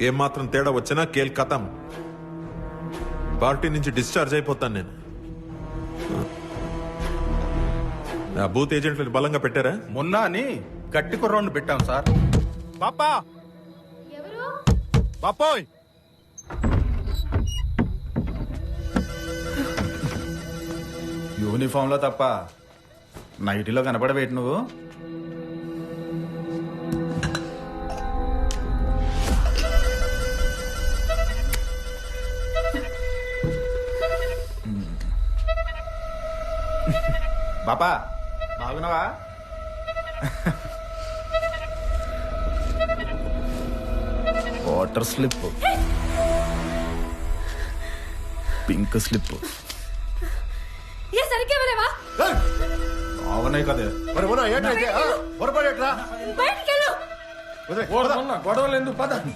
ఏం మాత్రం తేడా వచ్చినా కేల్ కథం. పార్టీ నుంచి డిశ్చార్జ్ అయిపోతాను నేను. ఆ బూత్ ఏజెంట్లను బలంగా పెట్టారా? మొన్న అని గట్టి కుర్రోడ్ని పెట్టాం సార్. పాపా ఎవరు? పాపోయ్ యూనిఫామ్ లో తప్ప నైటీలో కనపడవేటి నువ్వు? బాపా బాగున్నావా? వాటర్ స్లిప్, పింక్ స్లిప్ ఏ సరిగ్గా వెళ్ళవా? బాగున్నాయి కదే. బయటికి వెళ్ళు. గొడవలు ఎందుకు పద.